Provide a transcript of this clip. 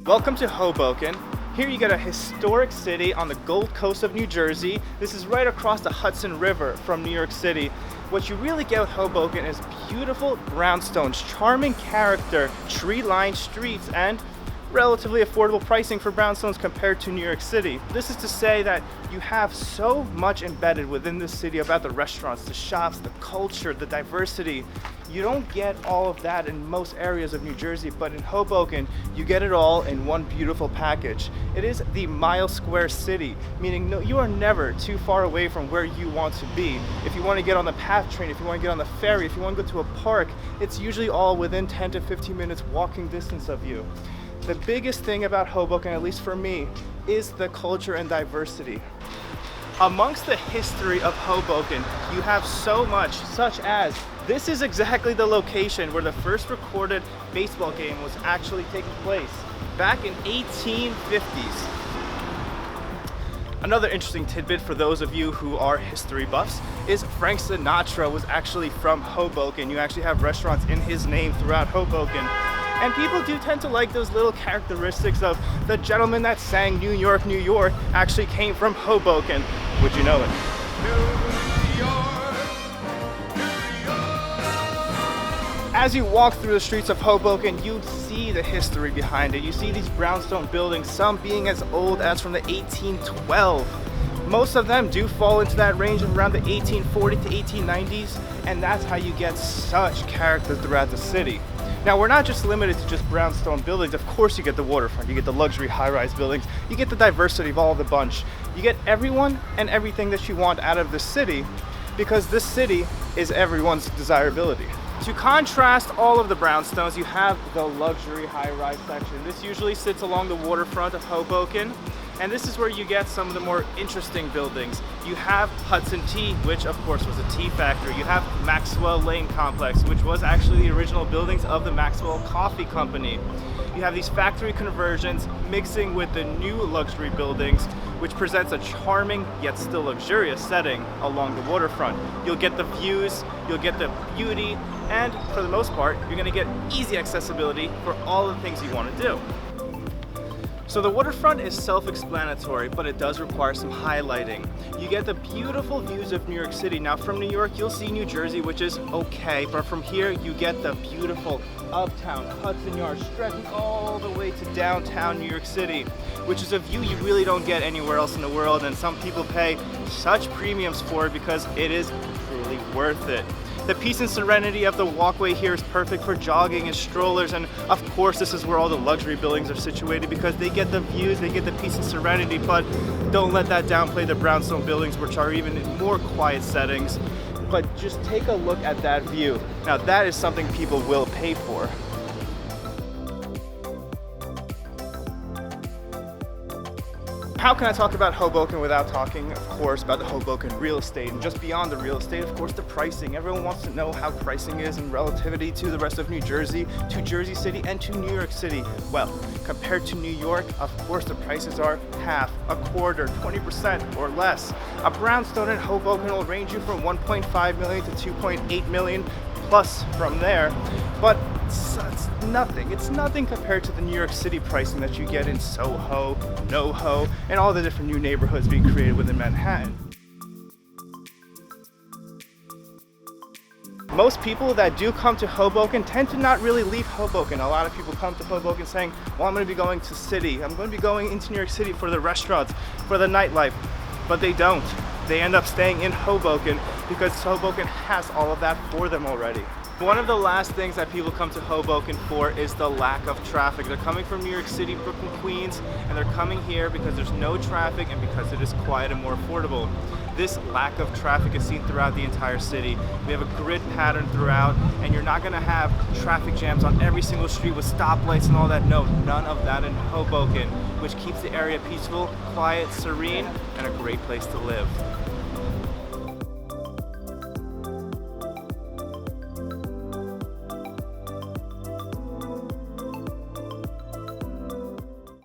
Welcome to Hoboken. Here you get a historic city on the Gold Coast of New Jersey. This is right across the Hudson River from New York City. What you really get with Hoboken is beautiful brownstones, charming character, tree-lined streets, and relatively affordable pricing for brownstones compared to New York City. This is to say that you have so much embedded within this city about the restaurants, the shops, the culture, the diversity. You don't get all of that in most areas of New Jersey, but in Hoboken, you get it all in one beautiful package. It is the mile square city, meaning you are never too far away from where you want to be. If you want to get on the PATH train, if you want to get on the ferry, if you want to go to a park, it's usually all within 10 to 15 minutes walking distance of you. The biggest thing about Hoboken, at least for me, is the culture and diversity. Amongst the history of Hoboken, you have so much, such as this is exactly the location where the first recorded baseball game was actually taking place back in 1850s. Another interesting tidbit for those of you who are history buffs is Frank Sinatra was actually from Hoboken. You actually have restaurants in his name throughout Hoboken. And people do tend to like those little characteristics of the gentleman that sang New York, New York actually came from Hoboken. Would you know it? New York, New York. As you walk through the streets of Hoboken, you see the history behind it. You see these brownstone buildings, some being as old as from the 1812. Most of them do fall into that range of around the 1840 to 1890s, and that's how you get such character throughout the city. Now, we're not just limited to just brownstone buildings. Of course, you get the waterfront, you get the luxury high-rise buildings, you get the diversity of all of the bunch. You get everyone and everything that you want out of the city, because this city is everyone's desirability. To contrast all of the brownstones, you have the luxury high-rise section. This usually sits along the waterfront of Hoboken, and this is where you get some of the more interesting buildings. You have Hudson Tea, which of course was a tea factory. You have Maxwell Lane Complex, which was actually the original buildings of the Maxwell Coffee Company. You have these factory conversions mixing with the new luxury buildings, which presents a charming yet still luxurious setting along the waterfront. You'll get the views, you'll get the beauty, and for the most part, you're gonna get easy accessibility for all the things you wanna do. So the waterfront is self-explanatory, but it does require some highlighting. You get the beautiful views of New York City. Now from New York, you'll see New Jersey, which is okay, but from here, you get the beautiful uptown Hudson Yards stretching all the way to downtown New York City, which is a view you really don't get anywhere else in the world, and some people pay such premiums for it because it is truly worth it. The peace and serenity of the walkway here is perfect for jogging and strollers, and of course this is where all the luxury buildings are situated because they get the views, they get the peace and serenity, but don't let that downplay the brownstone buildings, which are even in more quiet settings. But just take a look at that view. Now that is something people will pay for. How can I talk about Hoboken without talking, of course, about the Hoboken real estate, and just beyond the real estate, of course, the pricing. Everyone wants to know how pricing is in relativity to the rest of New Jersey, to Jersey City, and to New York City. Well, compared to New York, of course, the prices are half, a quarter, 20% or less. A brownstone in Hoboken will range you from 1.5 million to 2.8 million plus from there, but it's nothing. It's nothing compared to the New York City pricing that you get in Soho, NoHo, and all the different new neighborhoods being created within Manhattan. Most people that do come to Hoboken tend to not really leave Hoboken. A lot of people come to Hoboken saying, well, I'm going to be going to city. I'm going to be going into New York City for the restaurants, for the nightlife. But they don't. They end up staying in Hoboken because Hoboken has all of that for them already. One of the last things that people come to Hoboken for is the lack of traffic. They're coming from New York City, Brooklyn, Queens, and they're coming here because there's no traffic and because it is quiet and more affordable. This lack of traffic is seen throughout the entire city. We have a grid pattern throughout, and you're not gonna have traffic jams on every single street with stoplights and all that. No, none of that in Hoboken, which keeps the area peaceful, quiet, serene, and a great place to live.